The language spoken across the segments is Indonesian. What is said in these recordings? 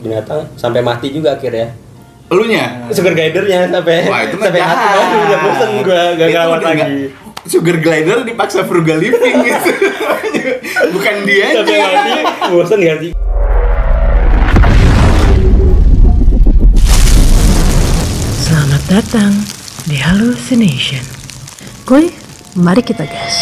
binatang sampai mati juga akhirnya. Elunya? Sugar glidernya sampai wah, itu sampai mati baru udah bosen gua gak ngelawan lagi. Sugar glider dipaksa frugal living gitu. Bukan dia Sampai mati bosen ganti. Selamat datang di Hallucination. Kuy, mari kita gas.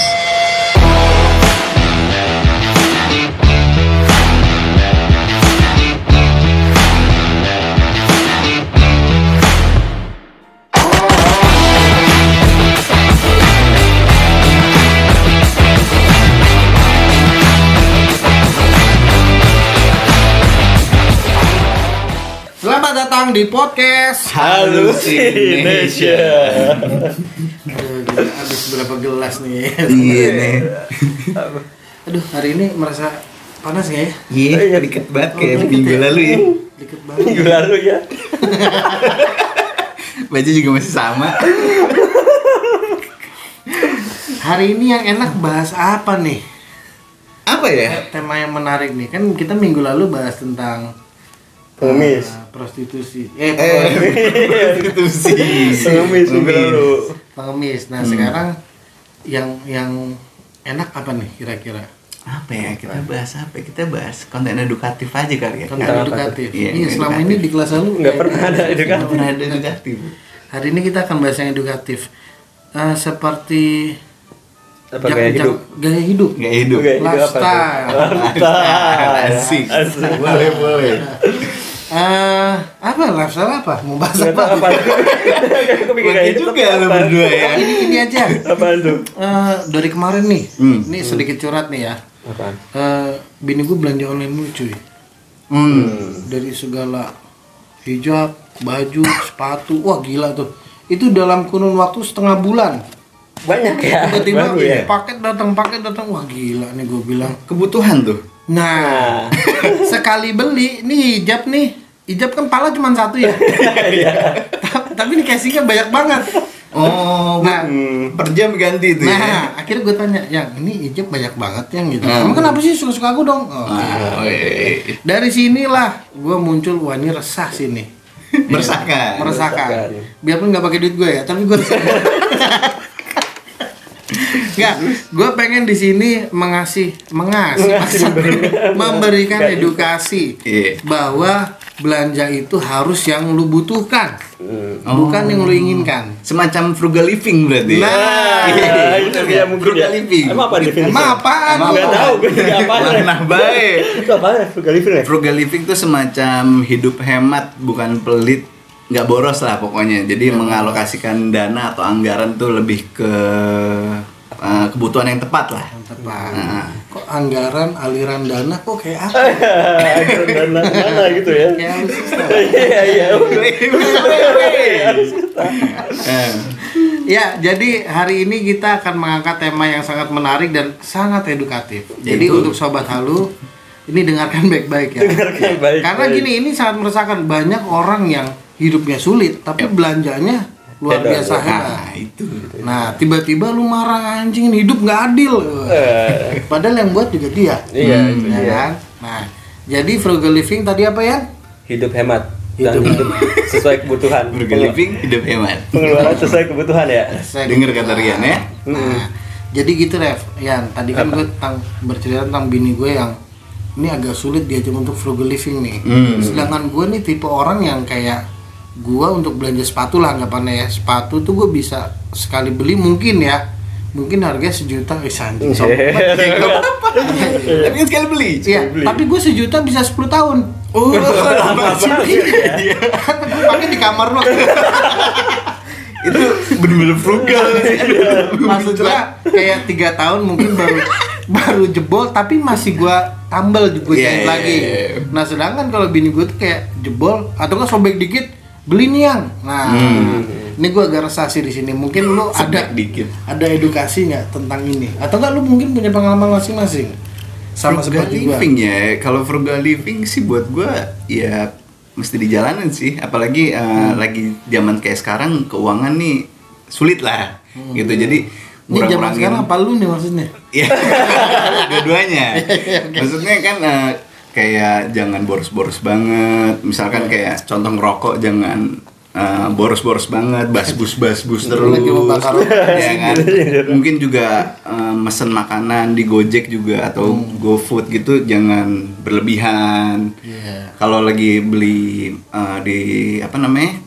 Selamat datang di podcast Hallucination. Habis berapa gelas nih? Iya nih. Aduh, hari ini merasa panas nggak ya? Iya, dikit banget kayak minggu lalu ya. Dikit banget. Minggu lalu ya. Baju juga masih sama. Hari ini yang enak bahas apa nih? Apa ya? Tema yang menarik nih. Kan kita minggu lalu bahas tentang Pengemis. Prostitusi. Prostitusi. Pengemis minggu lalu. Pengemis. Nah, sekarang yang enak apa nih kira-kira? Apa ya? Kita bahas apa? Kita bahas konten edukatif aja kali ya. Konten apa edukatif. tuh? Iya, Iya, selama edukatif. ini di kelas lu Nggak pernah ada Nggak edukatif. pernah ada edukatif. Hari ini kita akan bahas yang edukatif. Seperti Apa gaya hidup? Gaya hidup. Nggak hidup. Gaya hidup apa tuh? Lifestyle. Asik. Asik. Boleh. Apa lifestyle apa? Mau bahas Nggak tahu apa? apa. Kepikiran Bagi gaya hidup juga apa? lo berdua ya. Ini aja. Apaan tuh? Dari kemarin nih, ini sedikit curhat nih ya. Apaan? Bini gue belanja online mulu cuy. Dari segala hijab, baju, sepatu, wah gila tuh. Itu dalam kurun waktu setengah bulan. Banyak ya. Tiba-tiba Baru ya. paket datang, wah gila nih gue bilang. Kebutuhan tuh. Nah, sekali beli nih hijab kan pala cuma satu ya. Tapi ini casingnya banyak banget. Oh, Nah, per jam ganti itu ya. Nah, akhirnya gue tanya, yang ini hijab banyak banget yang gitu. Kamu kenapa sih suka-suka aku dong? Oh, Oh, iya. dari sinilah gue muncul, wah ini resah sini. Meresahkan. Meresahkan. Biarpun nggak pakai duit gue ya, tapi gue resah. Nggak, gue pengen di sini memberikan edukasi Iya. bahwa belanja itu harus yang lu butuhkan, bukan yang lu inginkan. Semacam frugal living berarti. Nah, itu dia mungkin frugal ya. living. Emang apa definisinya? Emang apaan? Nggak tahu gue juga apaan. Nah, baik. Itu apaan? Frugal living ya? Frugal living itu semacam hidup hemat, bukan pelit, nggak boros lah pokoknya. Jadi mengalokasikan dana atau anggaran tuh lebih ke kebutuhan yang tepat lah. Tepat. Nah. Kok anggaran aliran dana kok kayak apa? Mana gitu ya? Kayak halus susah. Iya. Ya, jadi hari ini kita akan mengangkat tema yang sangat menarik dan sangat edukatif. Jadi Itu. untuk sobat Halu, ini dengarkan baik-baik ya. Dengarkan baik-baik. Karena gini, ini sangat meresahkan, banyak orang yang hidupnya sulit tapi belanjanya luar Hebat. biasa hebat. Nah, itu. Nah, tiba-tiba lu marah, anjing hidup nggak adil. Padahal yang buat juga dia. Iya, itu Ya dia. kan? Nah, jadi frugal living tadi apa ya? Hidup hemat dan Hidup. hidup sesuai kebutuhan. Frugal living, hidup hemat. Pengeluaran sesuai kebutuhan ya. Dengar kata Rian ya. Nah, jadi gitu Rev. Yan, tadi kan gue bercerita tentang bini gue yang ini agak sulit diajak untuk frugal living nih. Sedangkan gue nih tipe orang yang kayak gue untuk belanja sepatu lah anggapannya ya. Sepatu tuh gue bisa sekali beli mungkin harganya 1 juta anjing. Tapi kan sekali beli. Iya, tapi gue 1 juta bisa 10 tahun. Oh, lama banget ya. Kan gue pakai di kamar lo. Itu bener-bener frugal. Maksudnya kayak 3 tahun mungkin baru jebol tapi masih gua tambal gue jahit Yeah. lagi. Nah, sedangkan kalau bini gue tuh kayak jebol atau nggak sobek dikit beli nih yang. Nah, ini gue agak resah sih di sini. Mungkin lu Sobek dikit. ada edukasi nggak tentang ini? Atau nggak lu mungkin punya pengalaman masing-masing? Sama Frugal seperti gue. living ya. Kalau frugal living sih buat gua ya mesti dijalanin sih. Apalagi lagi zaman kayak sekarang keuangan nih sulit lah. Gitu. Jadi Ini zaman sekarang apa lu nih maksudnya? Iya. Dua-duanya. Maksudnya kan kayak jangan boros-boros banget. Misalkan kayak contoh ngerokok jangan boros-boros banget, basbus terus. Lagi mau bakar Ya kan? Mungkin juga mesen makanan di Gojek juga atau GoFood gitu jangan berlebihan. Iya. Kalau lagi beli di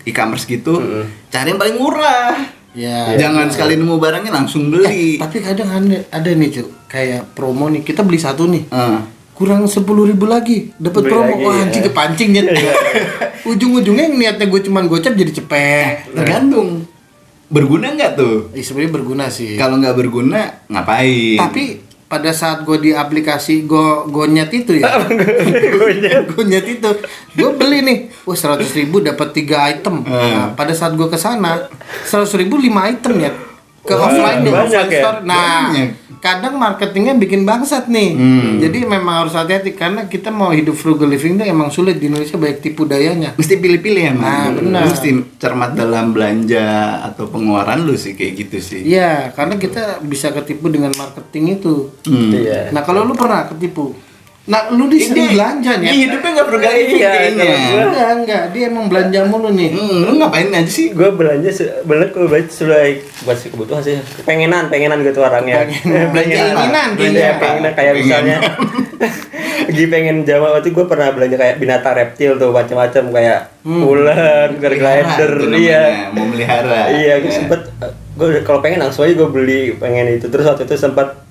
e-commerce gitu, cari yang paling murah. Ya. Jangan sekali nemu barangnya langsung beli. Tapi kadang ada nih Cuk, kayak promo nih, kita beli satu nih, kurang 10.000 lagi, dapat Beli promo. lagi, Wah ya. anjing kepancing ya. Ujung-ujungnya yang niatnya gue cuman gocap jadi cepet. Tergantung berguna nggak tuh? Sebenarnya berguna sih. Kalau nggak berguna ngapain? Tapi pada saat gue di aplikasi Gonyet itu ya, Gonyet itu, gue beli nih, 100.000 dapat 3 item. Nah, pada saat gue kesana, 100.000 5 item ya, ke offline nih, banyak offline ya? store. Nah, Banyak. kadang marketingnya bikin bangsat nih. Jadi memang harus hati-hati karena kita mau hidup frugal living tuh emang sulit di Indonesia, banyak tipu dayanya. Mesti pilih-pilih ya, Nah, Mas. benar. Lu mesti cermat dalam belanja atau pengeluaran lu sih kayak gitu sih. Iya, karena kita bisa ketipu dengan marketing itu. Iya. Nah, kalau lu pernah ketipu, nah lu di sini belanja nih. Ini hidupnya nggak frugal living Iya, kayaknya. Enggak, dia emang belanja mulu nih. Lu ngapain aja sih? Gue belanja bener kalau belanja sudah buat kebutuhan sih, pengenan gitu orangnya. Belanja keinginan, Belanja pengenan kayak misalnya lagi pengen Jawa waktu gue pernah belanja kayak binatang reptil tuh macam-macam kayak ular, glider, Itu iya. namanya, mau melihara. Iya, gue sempet gue kalau pengen langsung aja gue beli pengen itu. Terus waktu itu sempat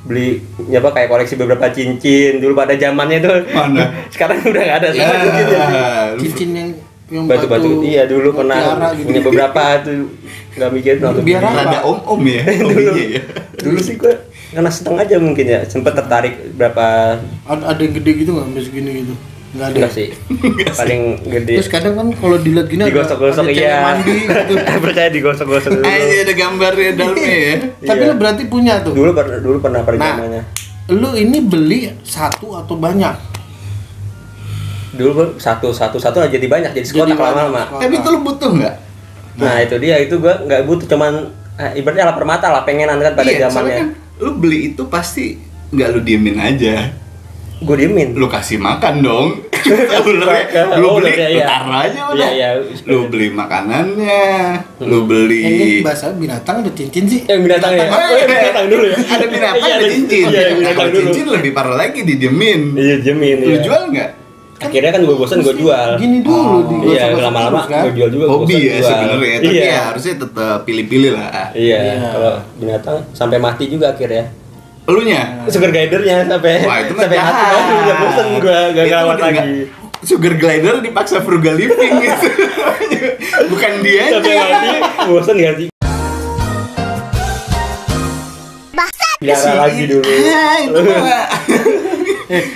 beli kayak koleksi beberapa cincin dulu pada zamannya tuh. Mana? Sekarang udah nggak ada Ya, sama cincinnya. Cincin yang Batu-batu iya dulu pernah mutiara gitu. punya beberapa tuh nggak mikir waktu Biar beli. apa? Rada om-om ya. dulu, Hobinya ya. dulu sih gue karena seteng aja mungkin ya sempet tertarik berapa Ada yang gede gitu nggak sampai segini gitu? Nggak ada. enggak sih paling gede Terus kadang kan kalau dilihat gini digosok-gosok ada cewek iya mandi gitu. percaya digosok-gosok dulu Aja ada gambarnya dalamnya ya. Tapi Iya. lu berarti punya tuh. dulu pernah pada Nah, zamannya lu ini beli satu atau banyak? dulu gua satu aja jadi banyak jadi sekotak banyak, lama-lama sekotak. Tapi itu lu butuh nggak? nah itu dia itu gua nggak butuh cuman ibaratnya lapar mata lah pengenan kan pada Iya, soalnya zamannya kan lu beli itu pasti nggak lu diemin aja. gue diemin Lu kasih makan dong. Ularnya, lu beli, ularnya, lu iya. taruh aja udah. Iya, Lu beli makanannya, lu beli. Ini bahasa binatang ada cincin sih. yang binatang ya Oh, oh yang binatang dulu ya Ada binatang, Iya, ada cincin. iya yang Nah, binatang kalau dulu cincin lebih parah lagi didiemin. iya jemin Lu iya. jual nggak? Akhirnya kan gue bosan gue jual. Gini dulu digosok-gosok Iya, lama-lama terus, kan? gue jual juga. gua Hobi bosan ya jual. sebenarnya, tapi Iya. ya harusnya tetap pilih-pilih lah. Iya, Iya. kalau binatang sampai mati juga akhirnya. Elunya? Sugar glidernya sampai Wah, itu mah sampai mati jahat. kan udah bosan gue gak Itu ngawat udah lagi. nggak- Sugar glider dipaksa frugal living gitu. Bukan dia Sampai mati bosan ganti. Biara lagi dulu. Itu mah.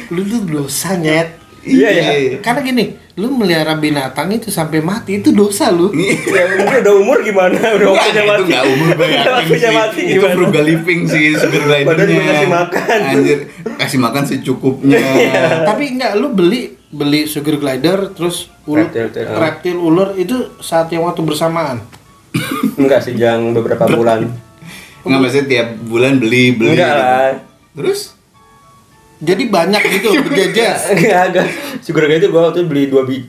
Lu tuh dosa nyet. Iya, iya. Karena gini, lu melihara binatang itu sampai mati itu dosa lu. Ya mungkin udah umur gimana? Udah Enggak, waktunya itu mati. nggak umur banget Udah waktunya mati sih. Itu gimana? frugal living sih sugar glidernya. Padahal juga kasih makan. Anjir, kasih makan secukupnya. Tapi enggak, lu beli sugar glider terus reptil ular itu saat yang waktu bersamaan. Enggak sih, yang beberapa bulan. Nggak maksudnya tiap bulan beli. Enggak gitu. lah. Terus? Jadi banyak gitu berjajar. Enggak. Sugar glider gua waktu itu beli 2 biji.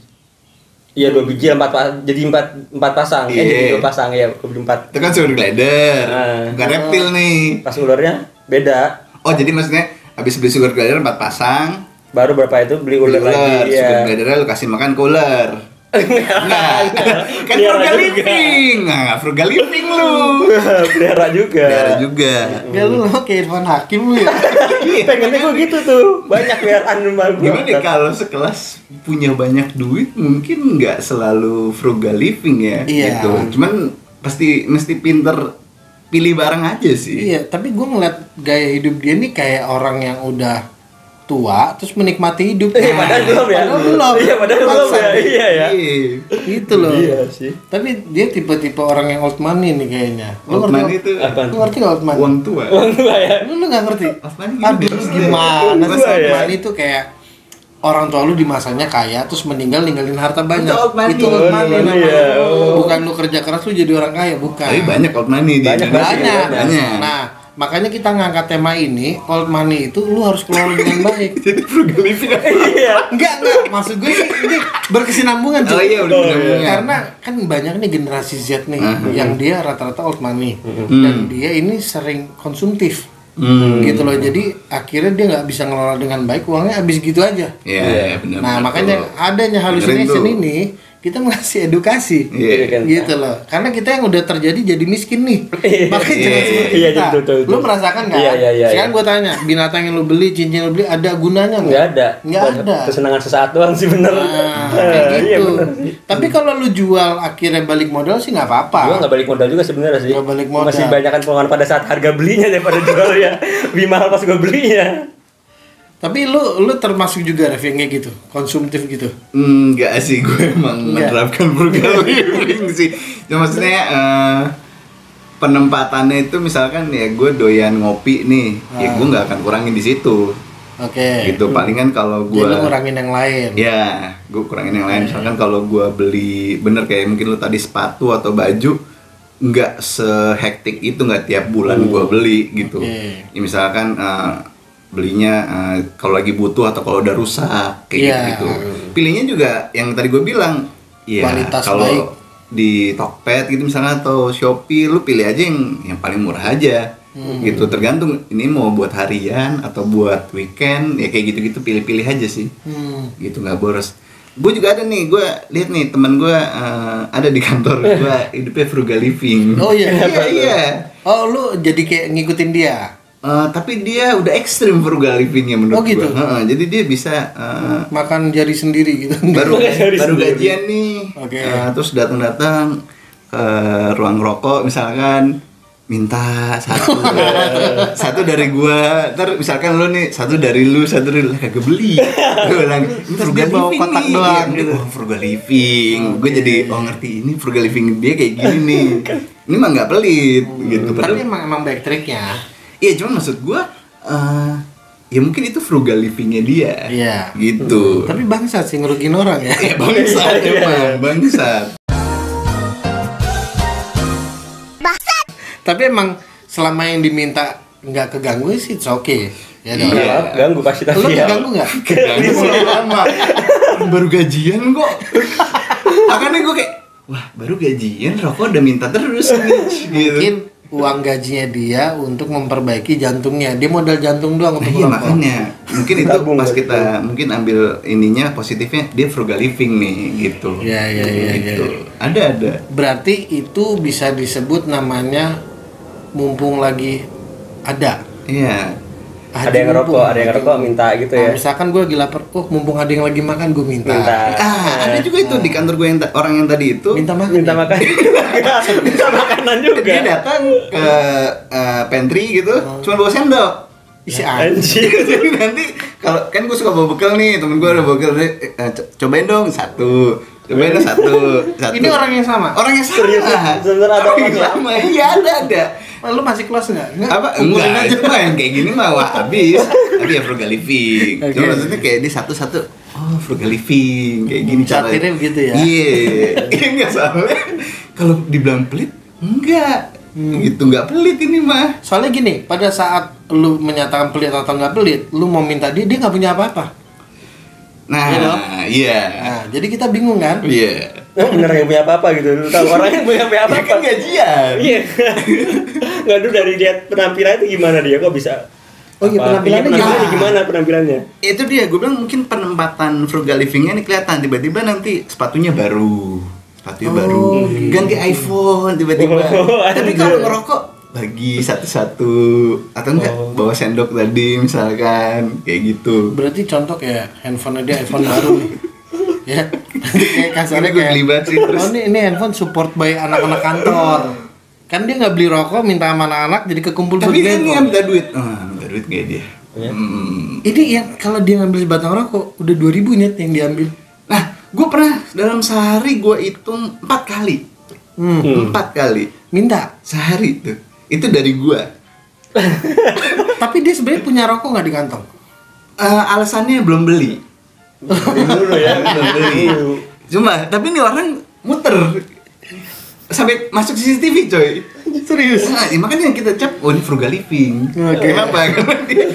Iya 2 biji 4 jadi 4 pasang. Iya. Jadi 2 pasang ya, gua beli 4. Itu kan sugar glider, Ah. bukan reptil nih. Pas ularnya beda. Oh jadi maksudnya habis beli sugar glider 4 pasang, Baru berapa itu beli ular lagi sugar ya. glidernya lu kasih makan ke ular. Nah, kan Pelihara frugal juga. living. Nah, frugal living lu. Pelihara juga. Pelihara juga. Ya lu lama kayak Irfan Hakim lu ya. Pengennya gua gitu tuh. Banyak peliharaan rumah gua. Gimana ya, kalau sekelas punya banyak duit mungkin nggak selalu frugal living ya Iya. gitu. Cuman mesti pinter pilih barang aja sih. Iya, tapi gue ngeliat gaya hidup dia nih kayak orang yang udah tua terus menikmati hidup. Padahal belum ya. Padahal belum. Iya, padahal belum ya. Maksa. Iya ya. Itu loh. Iya sih. Tapi dia tipe-tipe orang yang old money nih kayaknya. Old money itu Apaan? Lu ngerti gak old money? uang tua. Uang tua ya. Lu gak ngerti? Old money Aduh, gimana? gimana sih Tua old ya? money itu kayak orang tua lu di masanya kaya terus meninggal ninggalin harta banyak. Itu old money. Itu old money Old money, namanya. ya. Oh. Bukan lu kerja keras lu jadi orang kaya, bukan. Tapi banyak old money di Banyak, Indonesia. banyak. Banyak. Nah, makanya kita ngangkat tema ini, old money itu lu harus kelola dengan baik. Jadi frugal living. Iya. Enggak, maksud gue ini berkesinambungan cuy. Oh iya, udah kesinambungan. Karena kan banyak nih generasi Z nih yang dia rata-rata old money dan dia ini sering konsumtif. Gitu loh, jadi akhirnya dia nggak bisa ngelola dengan baik, uangnya habis gitu aja. Iya, benar. Nah makanya adanya hallucination ini kita ngasih edukasi, gitu loh. Karena kita yang udah terjadi jadi miskin nih, makanya jangan seperti Iya, kita. betul. Lu merasakan nggak? Iya. Sekarang gue tanya, binatang yang lu beli, cincin yang lu beli, ada gunanya nggak? Nggak ada. Kesenangan sesaat doang sih bener. Kayak gitu. Iya bener. Tapi kalau lu jual akhirnya balik modal sih nggak apa-apa. Gua nggak balik modal juga sebenarnya sih. Nggak balik modal. Masih banyakan pengeluaran pada saat harga belinya daripada jual ya. Lebih mahal pas gua belinya. Tapi lu termasuk juga Ref yang kayak gitu, konsumtif gitu. Enggak sih, gue emang menerapkan frugal living sih. Cuma maksudnya penempatannya itu misalkan ya gue doyan ngopi nih, ya gue nggak akan kurangin di situ. Oke. Gitu palingan kalau gue. Jadi lu kurangin yang lain. Ya, gue kurangin yang lain. Misalkan kalau gue beli bener kayak mungkin lu tadi sepatu atau baju, nggak sehektik itu, nggak tiap bulan gue beli gitu. Ya, misalkan belinya kalau lagi butuh atau kalau udah rusak kayak gitu. Pilihnya juga yang tadi gue bilang, ya kualitas kalau baik. Di Tokped gitu misalnya atau Shopee, lu pilih aja yang paling murah aja. Gitu, tergantung ini mau buat harian atau buat weekend, ya kayak gitu-gitu pilih-pilih aja sih. Gitu, nggak boros. Gue juga ada nih, gue lihat nih teman gue ada di kantor gue hidupnya frugal living. Oh iya. Iya. Oh lu jadi kayak ngikutin dia. Tapi dia udah ekstrim frugal livingnya menurut gitu? gue. Jadi dia bisa Makan jari sendiri gitu. baru Jari sendiri. gajian nih, Oke. terus datang ke ruang rokok misalkan minta satu dari gua, ntar misalkan lu nih satu dari lu lah kagak beli. Gue bilang ini Terus frugal dia bawa living kotak nih. doang Iya, gitu. oh, frugal living. Gue jadi ngerti ini frugal living dia kayak gini nih. Ini mah nggak pelit gitu. Tapi emang baik triknya. Iya, cuman maksud gua ya mungkin itu frugal livingnya dia. Iya. Gitu. Tapi bangsat sih ngerugiin orang ya. Ya bangsat emang, bangsat. Tapi emang selama yang diminta nggak keganggu sih it's okay. Ya dong. Iya, ganggu pasti Lu tapi ya. keganggu nggak? Lama. Baru gajian kok. Makanya gue kayak, wah baru gajian rokok udah minta terus nih. Gitu. Mungkin uang gajinya dia untuk memperbaiki jantungnya. Dia modal jantung doang untuk Iya rokok. makanya mungkin itu Tabung pas gitu. kita mungkin ambil ininya positifnya dia frugal living nih gitu. Iya. Gitu. Ada. Berarti itu bisa disebut namanya mumpung lagi ada. Iya. Ada yang ngerokok minta gitu ya. Misalkan gue lagi lapar, mumpung ada yang lagi makan gue minta. Ada juga itu di kantor gue yang orang yang tadi itu Minta makan. Minta makan. Minta makanan juga. dia datang ke pantry gitu, cuma bawa sendok. Isi Anjir. Jadi nanti kalau kan gue suka bawa bekal nih, temen gue udah bawa bekal, cobain dong satu. Ini orang yang sama. Orang yang sama. Serius, sebenarnya ada orang yang orangnya? sama. Iya ada. Lu masih close nggak? Apa? Enggak aja mah yang kayak gini mah wah habis. Tapi ya frugal living. Oke. Cuma maksudnya kayak di satu-satu. Oh frugal living kayak gini Catirnya begitu ya? Iya. Enggak soalnya kalau dibilang pelit enggak. Gitu enggak pelit ini mah. Soalnya gini, pada saat lu menyatakan pelit atau nggak pelit, lu mau minta dia nggak punya apa-apa. Nah, Iya dong? iya. Nah, jadi kita bingung kan? Iya. Bener yang punya apa-apa gitu. Lu tahu orangnya punya Dia apa-apa. kan gajian. Iya. Enggak dulu dari lihat penampilan itu gimana dia kok bisa. Oh iya, penampilannya gimana penampilannya? Itu dia, gue bilang mungkin penempatan frugal livingnya ini kelihatan. Tiba-tiba nanti sepatunya baru. Ganti iPhone tiba-tiba. Tapi kalau ngerokok bagi satu-satu atau enggak bawa sendok tadi misalkan kayak gitu. Berarti contoh kayak handphone dia iPhone baru nih. Ya. Kayak kasarnya Gue kayak beli banget sih terus. oh ini handphone support by anak-anak kantor. Kan dia nggak beli rokok, minta sama anak-anak jadi kekumpul Tapi buat kan handphone. dia minta duit. Minta duit kayak dia. Ini yang kalau dia ngambil sebatang rokok udah 2.000 nyet yang diambil. Nah, gue pernah dalam sehari gue hitung 4 kali. 4 kali Minta. sehari tuh. Itu dari gue. Tapi dia sebenarnya punya rokok nggak di kantong? Alasannya belum beli. Dulu ya. Belum beli. Cuma, tapi ini orang muter sampai masuk CCTV coy. Serius? Nah, makanya kita cap, oh ini frugal living. Oke. Kenapa? Karena dia,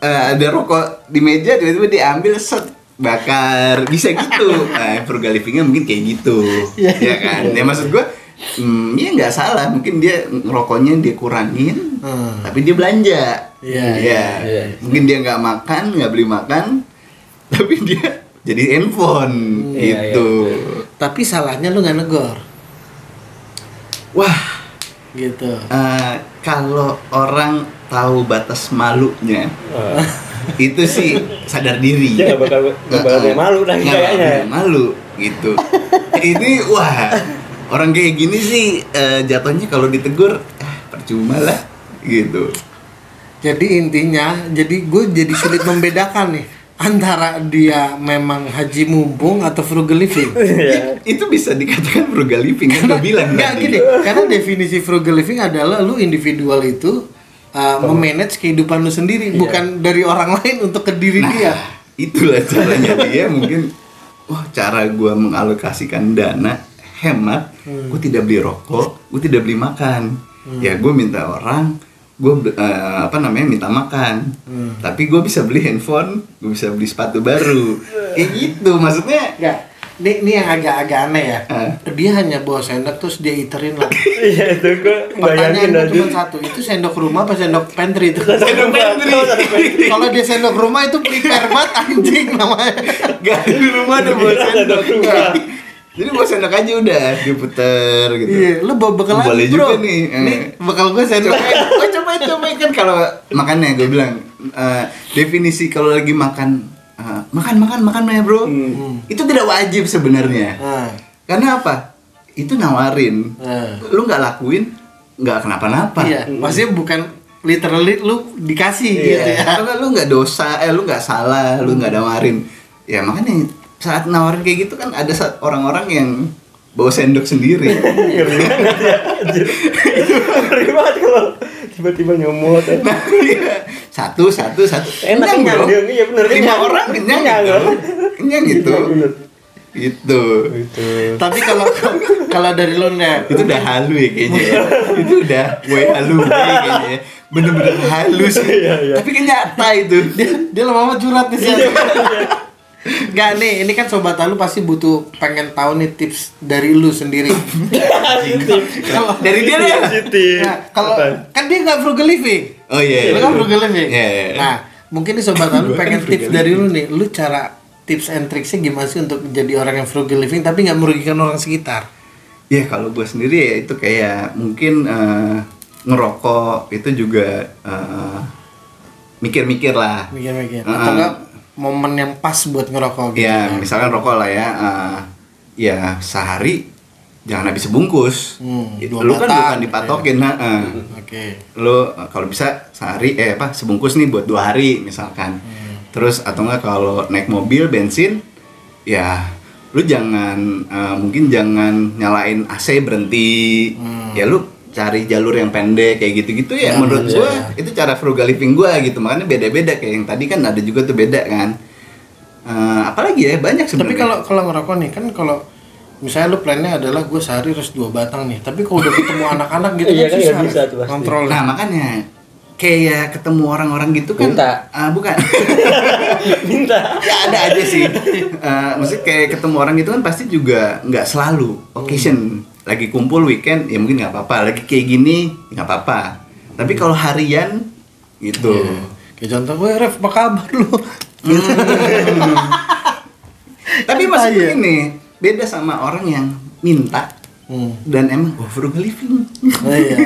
ada rokok di meja, tiba-tiba diambil set bakar, bisa gitu. Nah, frugal livingnya mungkin kayak gitu, ya kan? Ya maksud gua, ya nggak salah. Mungkin dia rokoknya dia kurangin, tapi dia belanja. Iya. Mungkin dia nggak makan, nggak beli makan, tapi dia jadi handphone gitu. Tapi salahnya lu nggak negor. Wah, Gitu. kalau orang tahu batas malunya, itu sih sadar diri. Dia nggak bakal malu lagi Nggak kayaknya. bakal malu gitu. Ini wah, orang kayak gini sih jatuhnya kalau ditegur percuma lah gitu. Jadi intinya, gue jadi sulit membedakan nih antara dia memang haji mumpung atau frugal living. Iya. Itu bisa dikatakan frugal living kan gue bilang Nggak tadi. gini, karena definisi frugal living adalah lu individual itu memanage kehidupan lu sendiri, bukan dari orang lain untuk ke diri dia. Itulah caranya dia mungkin. Wah, cara gue mengalokasikan dana hemat. Gue tidak beli rokok, gue tidak beli makan. Ya gue minta orang, gue minta makan. Tapi gue bisa beli handphone, gue bisa beli sepatu baru. Kayak gitu maksudnya. Enggak. Ini yang agak aneh ya. Dia hanya bawa sendok terus dia iterin lah. Iya itu gue Pertanyaan bayangin gue tadi. cuma satu, itu sendok rumah apa sendok pantry itu? Sendok pantry. Kalau dia sendok rumah itu prepare banget anjing namanya. Gak di rumah ada bawa sendok. rumah. Jadi bawa sendok aja udah diputer gitu. Iya, lu bawa bekal apa, Boleh bro? juga nih. Nih, bekal gue sendok. Coba kan kalau makannya gue bilang definisi kalau lagi makan makan ya bro. Itu tidak wajib sebenarnya. Karena apa? Itu nawarin. Lu nggak lakuin nggak kenapa-napa. Iya, maksudnya bukan literally lu dikasih gitu ya. Karena lu nggak dosa, lu nggak salah, lu nggak nawarin. Ya makanya saat nawarin kayak gitu kan ada orang-orang yang bawa sendok sendiri. Ngeri banget kalau tiba-tiba nyomot. Nah, iya. Satu. Enak kenyang bro. dia, iya bener. 5 orang kenyang gitu. Kenyang gitu. Bener. Gitu. Tapi kalau dari lu nih, Itu udah halu ya kayaknya. Itu udah halu kayaknya. Bener-bener halus. Tapi kan nyata itu. dia lama-lama curhat nih sih. Enggak nih, ini kan sobat lu pasti butuh pengen tahu nih tips dari lu sendiri. Kalau Dari dia deh. Nah, kalau kan dia nggak frugal living. Oh iya. Lu kan frugal living. Iya. Nah, mungkin nih sobat lu pengen tips dari lu nih. Lu cara tips and tricksnya gimana sih untuk jadi orang yang frugal living tapi nggak merugikan orang sekitar? Ya kalau gue sendiri ya itu kayak mungkin ngerokok itu juga mikir-mikir lah. Mikir-mikir. Atau enggak momen yang pas buat ngerokok gitu. Ya misalkan rokok lah ya. Ya sehari jangan habis sebungkus. Dua Lu kan batang, bukan dipatokin. Oke. Lu kalau bisa sehari sebungkus nih buat 2 hari misalkan. Terus atau enggak kalau naik mobil bensin ya lu jangan mungkin jangan nyalain AC berhenti. Ya lu cari jalur yang pendek kayak gitu-gitu ya menurut gua itu cara frugal living gua gitu. Makanya beda-beda kayak yang tadi kan ada juga tuh beda kan. Apalagi ya banyak sebenarnya. Tapi kalau ngerokok nih kan kalau misalnya lu plannya adalah gue sehari harus 2 batang nih, tapi kalau udah ketemu anak-anak gitu Iya kan susah nggak bisa tuh pasti. kontrol. Nah makanya kayak ketemu orang-orang gitu kan Minta. Bukan Minta. ya ada aja sih. Maksudnya kayak ketemu orang gitu kan pasti juga nggak selalu occasion. Lagi kumpul weekend ya mungkin nggak apa-apa, lagi kayak gini nggak apa-apa. Tapi kalau harian gitu. Kayak contoh gue, Ref, apa kabar lu? Tapi maksud gue gini, beda sama orang yang minta dan emang frugal living. Iya.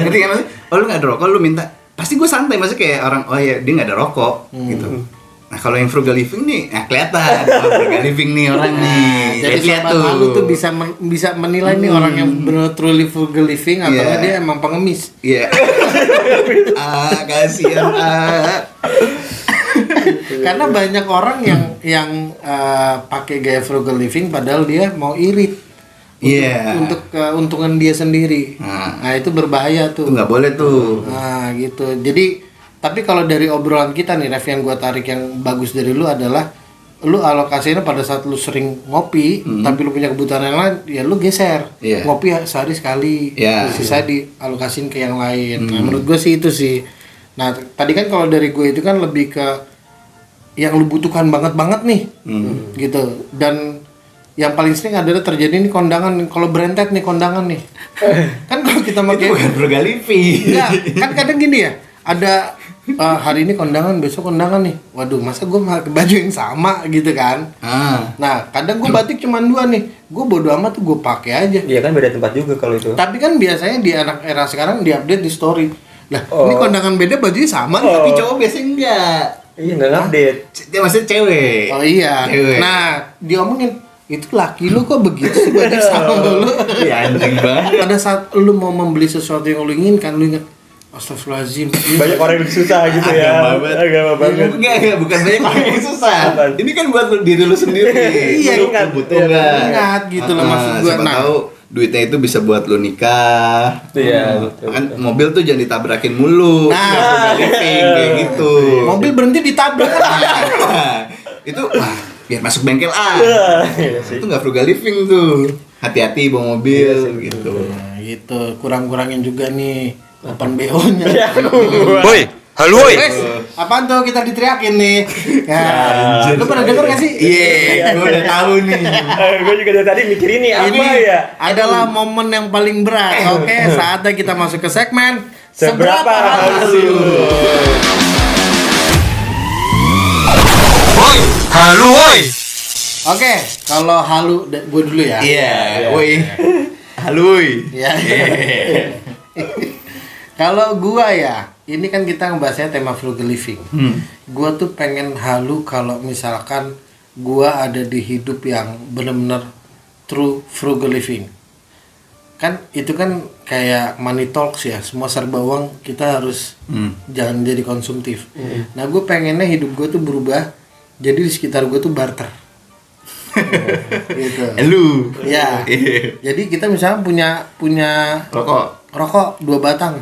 Ngerti kan maksudnya? Oh lu nggak ada rokok, lu minta. Pasti gue santai, maksudnya kayak orang, oh ya dia nggak ada rokok gitu. Nah kalau yang frugal living nih, kelihatan frugal living nih orang nih. Jadi Lihat sobat lu tuh bisa menilai nih orang yang benar truly frugal living atau Iya. dia emang pengemis. Iya. Kasihan. Karena banyak orang yang pakai gaya frugal living padahal dia mau irit. Iya. Untuk keuntungan dia sendiri. Nah, itu berbahaya tuh. Itu nggak boleh tuh. Nah, gitu. Jadi, tapi kalau dari obrolan kita nih, Ref, yang gue tarik yang bagus dari lu adalah lu alokasinya pada saat lu sering ngopi, tapi lu punya kebutuhan yang lain, ya lu geser. Ngopi sehari sekali, sisa dialokasin ke yang lain. Nah, menurut gue sih itu sih. Nah, tadi kan kalau dari gue itu kan lebih ke yang lu butuhkan banget nih, gitu. Dan yang paling sering adalah terjadi nih kondangan, kalau berentet nih kondangan nih. Kan kalau kita pakai itu bukan frugal living. Enggak, kan kadang gini ya, ada hari ini kondangan, besok kondangan nih. Waduh, masa gue pakai baju yang sama gitu kan? Nah, kadang gue batik cuma 2 nih. Gue bodo amat tuh gue pakai aja. Iya kan beda tempat juga kalau itu. Tapi kan biasanya di anak era sekarang diupdate di story. Lah, ini kondangan beda bajunya sama, tapi cowok biasanya enggak. Iya, enggak update. Dia maksudnya cewek. Oh iya. Cewek. Nah, diomongin itu laki lu kok begitu sih baju sama lu. Iya, anjing banget. Pada saat lu mau membeli sesuatu yang lu inginkan, lu ingat astagfirullahaladzim, Banyak orang yang susah gitu ya. Agama banget. Enggak, bukan banyak orang yang susah. Ini kan buat diri lu sendiri. Iya, Lu ingat. butuh enggak? Ingat gitu loh maksud gua. Siapa tahu duitnya itu bisa buat lu nikah. Iya, betul. Kan mobil tuh jangan ditabrakin mulu. Nah, frugal living kayak gitu. mobil berhenti ditabrak. Itu biar masuk bengkel Iya sih. itu nggak frugal living tuh. Hati-hati bawa mobil gitu. Nah, gitu, kurang-kurangin juga nih 8 BO-nya. Woi, halo woi. Wes, apaan tuh kita diteriakin nih? Ya, lu pernah denger gak sih? Iya, gue udah tahu nih. Gue juga dari tadi mikir ini apa Ini ya? adalah momen yang paling berat. Oke, saatnya kita masuk ke segmen Seberapa halu? Woi, halo woi. Oke, kalau halu gue dulu ya. Iya, woi. Halo woi. Ya. Kalau gua ya, ini kan kita ngebahasnya tema frugal living. Gua tuh pengen halu kalau misalkan gua ada di hidup yang benar-benar true frugal living. Kan itu kan kayak money talks ya, semua serba uang, kita harus jangan jadi konsumtif. Nah, gue pengennya hidup gue tuh berubah, jadi di sekitar gue tuh barter. Gitu. Lu. Ya. Jadi kita misalnya punya rokok 2 batang.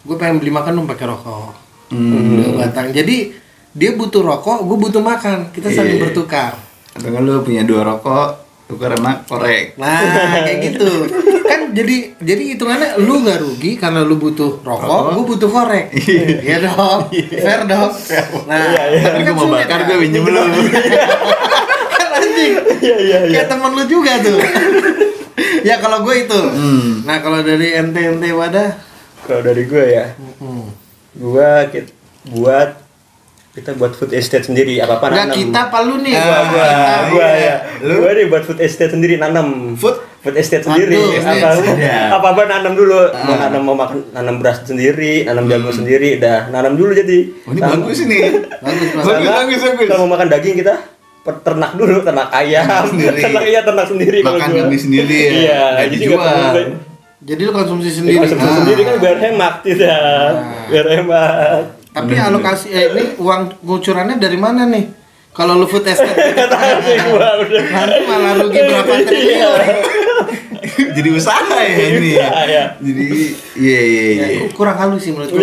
Gue pengen beli makan dong pakai rokok. 2 batang. Jadi dia butuh rokok, gue butuh makan. Kita saling bertukar. Atau kan lu punya 2 rokok, tukar sama korek. Nah, kayak gitu. Kan jadi hitungannya lu nggak rugi karena lu butuh rokok, gue butuh korek. Iya dong. Fair dong. Nah, Tapi gue mau bakar, gue pinjem lu. Kan anjing. Iya. Kayak temen lu juga tuh. Ya kalau gue itu. Nah, kalau dari ente wadah. Kalau dari gue ya, kita buat food estate sendiri, apa-apa Nggak, nanam. kita apa lu nih? Gua nih buat food estate sendiri, nanam food estate sendiri. Apa-apa nanam dulu. Mau nanam beras sendiri, nanam jagung sendiri, nanam dulu jadi. Oh, ini bagus ini. Bagus. Kalau mau makan daging kita ternak dulu, ternak ayam Sendiri. ternak sendiri kalau Makan gua. kambing sendiri ya. Iya, Nggak jadi dijual. Jadi lu konsumsi sendiri. Konsumsi sendiri kan biar hemat tidak. Biar hemat. Tapi alokasi ini uang ngucurannya dari mana nih? Kalau lu food estate nanti malah rugi berapa triliun. Jadi usaha ya ini. Iya. Jadi iya. Kurang halus sih menurut gue.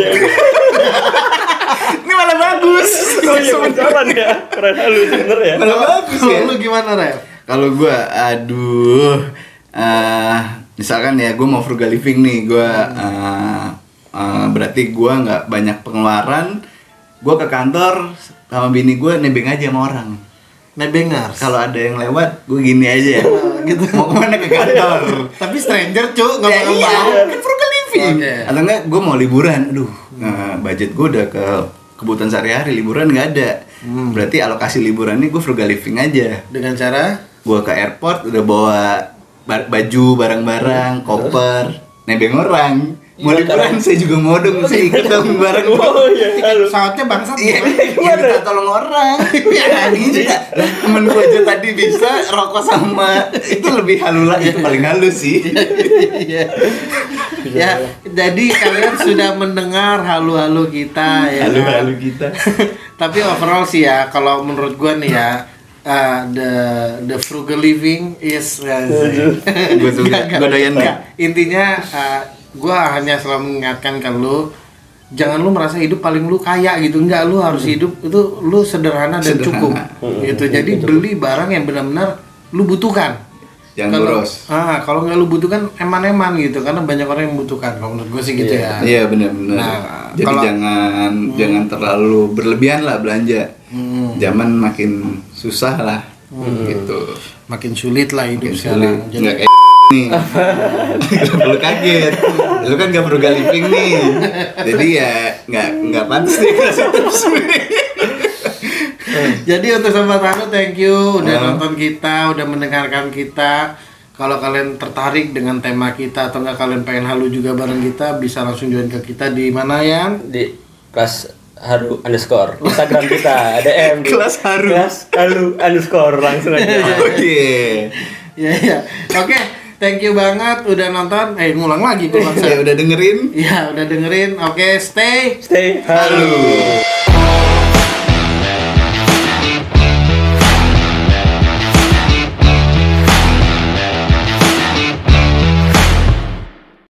Ini malah bagus. Oh iya beneran ya. Keren halus bener ya. Malah bagus ya. Kalau lu gimana, Ref? Kalau gue, misalkan ya gue mau frugal living nih, gue berarti gue nggak banyak pengeluaran, gue ke kantor sama bini gue nebeng aja sama orang. Nebengers. Kalau ada yang lewat, gue gini aja, gitu. mau kemana ke kantor. Tapi stranger cu, nggak Ya bakal iya, mau. kan frugal living. Oke. Atau enggak, gue mau liburan, budget gue udah ke kebutuhan sehari-hari, liburan nggak ada. Berarti alokasi liburannya gue frugal living aja. Dengan cara Gue ke airport udah bawa baju, barang-barang, koper, nebeng orang. Mau liburan saya juga mau dong, saya ikut dong bareng. Oh iya. tiket pesawatnya bangsat. Iya, minta tolong orang. Ya gitu. Lah, temen gue aja tadi bisa rokok sama itu lebih halus, itu paling halus sih. Ya, jadi kalian sudah mendengar halu-halu kita ya. Halu-halu kita. Tapi overall sih ya, kalau menurut gua nih ya, the frugal living is Gue tuh gue doyan nggak. Intinya gua hanya selalu mengingatkan ke lu, jangan lu merasa hidup paling lu kaya gitu, enggak, lu harus hidup itu lu sederhana dan cukup gitu. Jadi beli barang yang benar-benar lu butuhkan. Jangan boros. Kalau nggak lu butuhkan eman-eman gitu, karena banyak orang yang membutuhkan. Kalau menurut gue sih gitu ya. Iya benar-benar. Nah, jadi jangan terlalu berlebihan lah belanja. Zaman makin susah lah, gitu. Makin sulit lah hidup sekarang. Jadi nggak kayak nih. Lu kaget. Lu kan nggak frugal living nih. Jadi ya nggak pantas nih kasih tips nih. Jadi untuk Sobat Halu, thank you udah nonton kita, udah mendengarkan kita. Kalau kalian tertarik dengan tema kita atau enggak kalian pengen halu juga bareng kita, bisa langsung join ke kita di mana ya? Di kelas haru _ Instagram kita, DM di kelas haru _ langsung aja. Oke. Ya. Oke, thank you banget udah nonton. Ngulang lagi gue ya udah dengerin. Oke, stay halu.